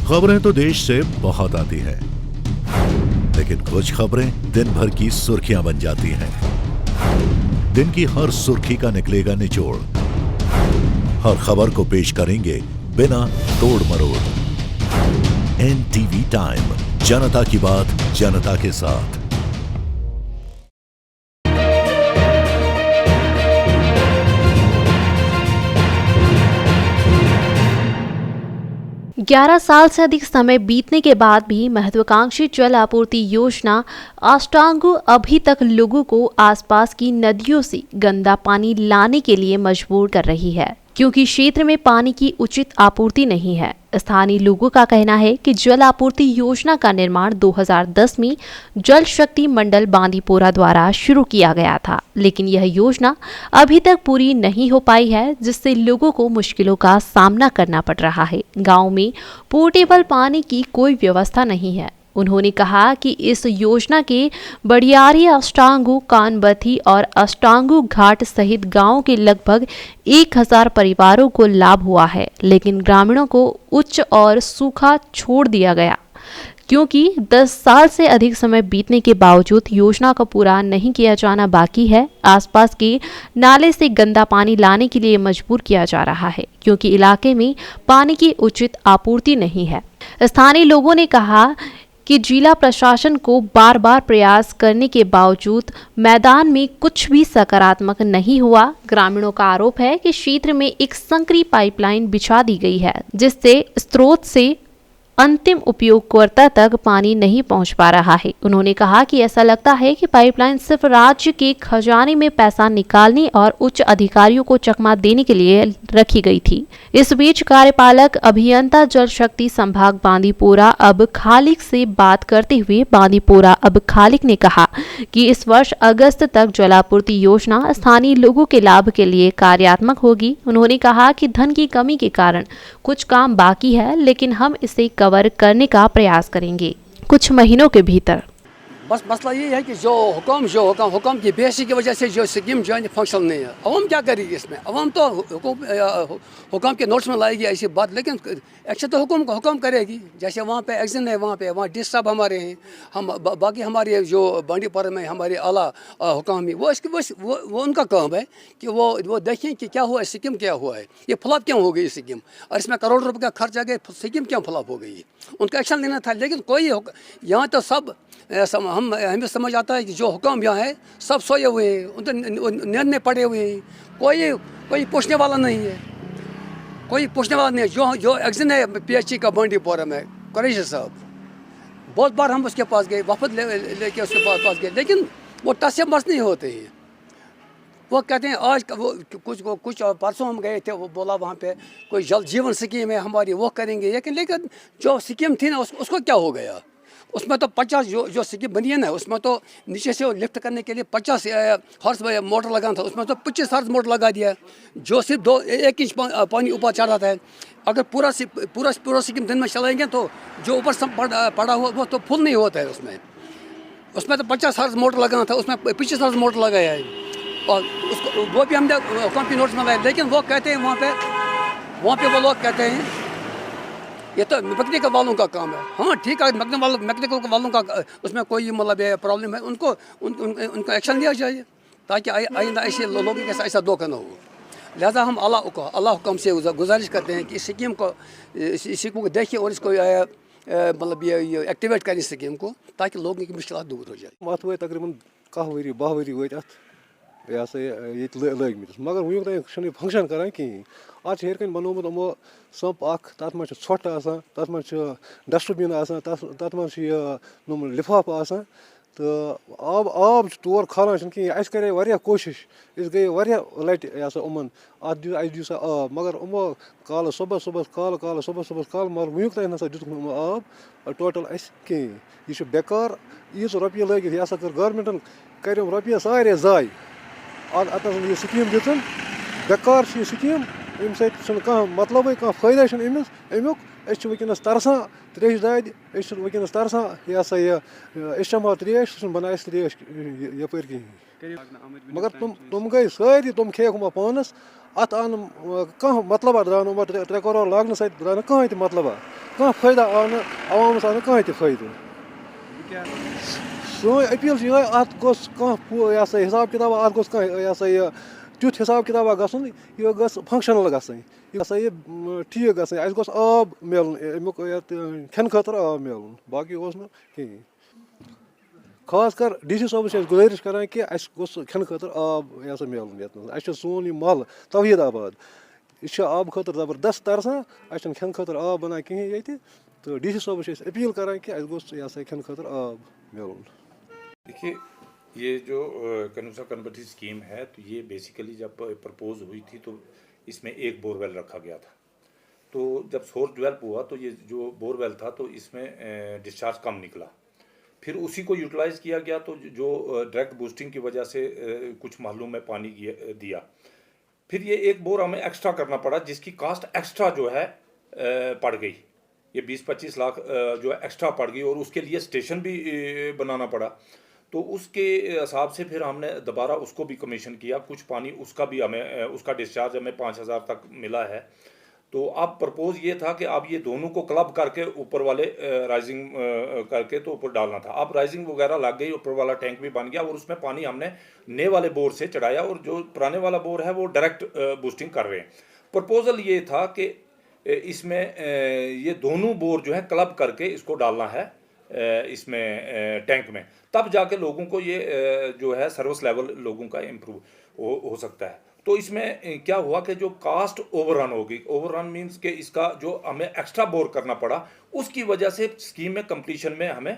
खबरें तो देश से बहुत आती हैं, लेकिन कुछ खबरें दिन भर की सुर्खियां बन जाती हैं। दिन की हर सुर्खी का निकलेगा निचोड़। हर खबर को पेश करेंगे बिना तोड़ मरोड़। एनटीवी टाइम, जनता की बात जनता के साथ। 11 साल से अधिक समय बीतने के बाद भी महत्वाकांक्षी जल आपूर्ति योजना अष्टांगु अभी तक लोगों को आसपास की नदियों से गंदा पानी लाने के लिए मजबूर कर रही है, क्योंकि क्षेत्र में पानी की उचित आपूर्ति नहीं है। स्थानीय लोगों का कहना है कि जल आपूर्ति योजना का निर्माण 2010 में जल शक्ति मंडल बांदीपोरा द्वारा शुरू किया गया था, लेकिन यह योजना अभी तक पूरी नहीं हो पाई है, जिससे लोगों को मुश्किलों का सामना करना पड़ रहा है। गांव में पोर्टेबल पानी की कोई व्यवस्था नहीं है। उन्होंने कहा कि इस योजना के बड़ियारी, अष्टांगु, कानबथी और अष्टांगु घाट सहित गांव के लगभग 1000 परिवारों को लाभ हुआ है, लेकिन ग्रामीणों को उच्च और सूखा छोड़ दिया गया, क्योंकि 10 साल से अधिक समय बीतने के बावजूद योजना को पूरा नहीं किया जाना बाकी है। आसपास के नाले से गंदा पानी लाने के लिए मजबूर किया जा रहा है, क्योंकि इलाके में पानी की उचित आपूर्ति नहीं है। स्थानीय लोगों ने कहा कि जिला प्रशासन को बार बार प्रयास करने के बावजूद मैदान में कुछ भी सकारात्मक नहीं हुआ। ग्रामीणों का आरोप है कि क्षेत्र में एक संकरी पाइपलाइन बिछा दी गई है, जिससे स्रोत से अंतिम उपयोगकर्ता तक पानी नहीं पहुंच पा रहा है। उन्होंने कहा कि ऐसा लगता है कि पाइपलाइन सिर्फ राज्य के खजाने में पैसा निकालने और उच्च अधिकारियों को चकमा देने के लिए रखी गई थी। इस बीच कार्यपालक अभियंता जल शक्ति संभाग बांदीपोरा अब खालिक से बात करते हुए बांदीपोरा अब खालिक ने कहा कि इस वर्ष अगस्त तक जलापूर्ति योजना स्थानीय लोगों के लाभ के लिए कार्यात्मक होगी। उन्होंने कहा कि धन की कमी के कारण कुछ काम बाकी है, लेकिन हम इसे कवर करने का प्रयास करेंगे कुछ महीनों के भीतर। बस मसला ये है कि जो हुक्म की बेसी की वजह से जो स्कीम जो है फंक्शन नहीं है। अवाम क्या करेगी इसमें? अवाम तो हुक्म के नोट्स में लाएगी ऐसी बात, लेकिन एक्शन तो हुक्म करेगी। जैसे वहाँ पे एक्शन है, वहाँ डिस साहब हमारे हैं, हम बाकी हमारे जो बांडीपोरा में हमारे आला हुक्म है, वो उनका काम है कि वो देखें कि क्या हुआ, स्कीम क्या हुआ है, ये फ्लॉप क्यों हो गई स्कीम, और इसमें करोड़ रुपये का खर्च आ गया, स्कीम क्यों फ्लॉप हो गई। उनका एक्शन लेना था, लेकिन कोई यहाँ तो सब हमें समझ आता है कि जो हुक्म यहाँ है सब सोए हुए हैं, उनके नींद में पड़े हुए हैं, कोई पूछने वाला नहीं है, जो एक्शन है पीएचई का बांडीपोरा में कुरैशी साहब, बहुत बार हम उसके पास गए, वफद लेके उसके पास गए, लेकिन वो टस से मस नहीं होते हैं। वो कहते हैं आज वो कुछ परसों हम गए थे, वो बोला वहाँ पे कोई जल जीवन स्कीम है हमारी, वो करेंगे, लेकिन जो स्कीम थी ना उसको क्या हो गया। उसमें तो 50 जो स्कीम बनी है ना, उसमें तो नीचे से लिफ्ट करने के लिए 50 हॉर्स मोटर लगाना था, उसमें तो 25 हॉर्स मोटर लगा दिया, जो सिर्फ 1 इंच पानी ऊपर चढ़ रहा है। अगर पूरा स्कीम दिन में चलाएंगे तो जो ऊपर पड़ा हुआ वो तो फुल नहीं होता है। उसमें तो 50 हॉर्स मोटर लगाना था, उसमें 25 हॉर्स मोटर लगाया है, और उसको वो भी हमने कंपनी नोट्स में लाया। लेकिन वो कहते हैं वहाँ पे वो लोग कहते हैं ये तो मैकेनिकल वालों का काम है। हाँ ठीक है, मैकेनिकल वालों का उसमें कोई मतलब प्रॉब्लम है, उनको एक्शन लिया जाए, ताकि आइंदा ऐसे लोगों के साथ ऐसा धोखा न हो। लिहाजा हम अल्लाह हुक्म से गुजारिश करते हैं कि इस स्कीम को देखिए और इसको मतलब ये एक्टिवेट करें स्कीम को, ताकि लोगों की मुश्किल दूर हो जाए। अत वो तकरीबन 10 वरी वो यह सा ये लगित, मगर वुक तान फंक्शन करान कहें। आज हेर कन बनोमुत यमो संप तथ मे ोट तथ मे डस्टबिन तथ मे लिफाफ तो आब तौर खालान कहें। अस करे वारिया कोशिश, अस गए वारिया लट यमन अत दिव सा आब, मगर यमो काल सुबह काल मगर वुक तान ना दिख आब टोटल अस कहें। यह बेकार यीज रुपये लगित, यह कर गवर्नमेंटन कर रुपये सारे जाय, अत यह स्कीम दितन बेकार यह स्कीम, अम सह मतलब फायदा अमिस अमुक। वनस तरसान त्रेश दाद, वनस तरसान यह सा यह चमो त्रेश, बना त्रेश यप कहें। मगर तुम गई सारी, तुम खेक पानस, अत आन कह मतलब द्राव 3 करोड़ लागन सत द्राव कहें मतलब। कहाँ फ़ायदा आव न अवामस आव न कहाँ ते फ़ायदो सोन अपील छ यह अत गोस कहाँ यह हिसाब किताब अत गोस कहाँ यह तुथ हिसाब किताब गसन यह गस फंक्शनल गसन यह ठीक गसन अस गोस आब मिलन अमुक खेन खतर आब मिलन बाकी ओस न कहीं खास कर DC साहब से गुजारिश करान कि अस गोस खेन खतर आब यह मिलन ये अस सोन यह मल तौहीदाबाद यह आब खतर जबरदस्त तरसा अस खेन खतर आब बना कहीं ये तो DC साहब से अपील करान कि अस गोस यह खेन खतर आब मिलन। देखिए ये जो कनुसा कन्वर्टी स्कीम है तो ये बेसिकली जब प्रपोज हुई थी तो इसमें एक बोरवेल रखा गया था। तो जब सोर्स डेवलप हुआ तो ये जो बोरवेल था तो इसमें डिस्चार्ज कम निकला, फिर उसी को यूटिलाइज किया गया तो जो डायरेक्ट बूस्टिंग की वजह से कुछ महलों में पानी दिया। फिर ये एक बोर हमें एक्स्ट्रा करना पड़ा जिसकी कास्ट एक्स्ट्रा जो है पड़ गई, ये 20-25 लाख जो एक्स्ट्रा पड़ गई और उसके लिए स्टेशन भी बनाना पड़ा। तो उसके हिसाब से फिर हमने दोबारा उसको भी कमीशन किया, कुछ पानी उसका भी हमें उसका डिस्चार्ज हमें 5000 तक मिला है। तो अब प्रपोज ये था कि अब ये दोनों को क्लब करके ऊपर वाले राइजिंग करके तो ऊपर डालना था। अब राइजिंग वगैरह लग गई, ऊपर वाला टैंक भी बन गया और उसमें पानी हमने नए वाले बोर से चढ़ाया और जो पुराने वाला बोर है वो डायरेक्ट बूस्टिंग कर रहे हैं। प्रपोजल ये था कि इसमें ये दोनों बोर जो है क्लब करके इसको डालना है इसमें टैंक में, तब जाके लोगों को ये जो है सर्विस लेवल लोगों का इम्प्रूव हो सकता है। तो इसमें क्या हुआ कि जो कास्ट ओवररन होगी, ओवररन मींस कि इसका जो हमें एक्स्ट्रा बोर करना पड़ा उसकी वजह से स्कीम में कंप्लीशन में हमें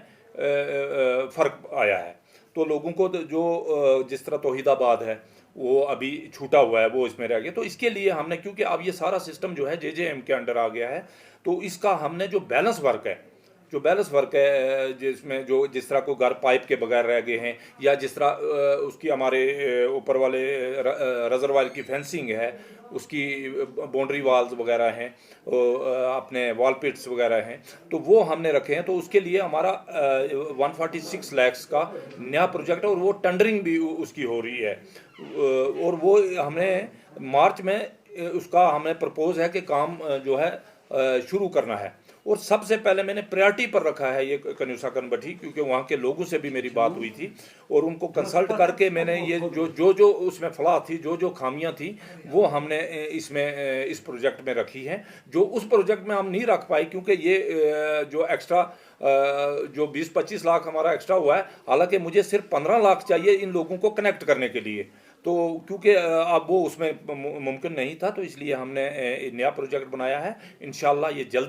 फ़र्क आया है। तो लोगों को जो जिस तरह तौहीदाबाद है वो अभी छूटा हुआ है वो इसमें रह गया। तो इसके लिए हमने, क्योंकि अब ये सारा सिस्टम जो है JJM के अंडर आ गया है, तो इसका हमने जो बैलेंस वर्क है जिसमें जो जिस तरह को घर पाइप के बगैर रह गए हैं या जिस तरह उसकी हमारे ऊपर वाले रिजर्वायर की फेंसिंग है, उसकी बाउंड्री वाल्स वगैरह हैं, अपने वॉल पिट्स वगैरह हैं, तो वो हमने रखे हैं। तो उसके लिए हमारा 146 लाख का नया प्रोजेक्ट है और वो टेंडरिंग भी उसकी हो रही है और वो हमने मार्च में उसका हमें प्रपोज है कि काम जो है शुरू करना है। और सबसे पहले मैंने प्रायोरिटी पर रखा है ये कनुसा कन्वर्टी, क्योंकि वहाँ के लोगों से भी मेरी बात हुई थी और उनको कंसल्ट करके मैंने ये जो उसमें फलाह थी, जो खामियां थी वो हमने इसमें इस प्रोजेक्ट में रखी हैं। जो उस प्रोजेक्ट में हम नहीं रख पाए क्योंकि ये जो एक्स्ट्रा जो 20-25 लाख हमारा एक्स्ट्रा हुआ है, हालांकि मुझे सिर्फ 15 लाख चाहिए इन लोगों को कनेक्ट करने के लिए, तो क्योंकि अब वो उसमें मुमकिन नहीं था, तो इसलिए हमने नया प्रोजेक्ट बनाया है। इंशाल्लाह ये जल्द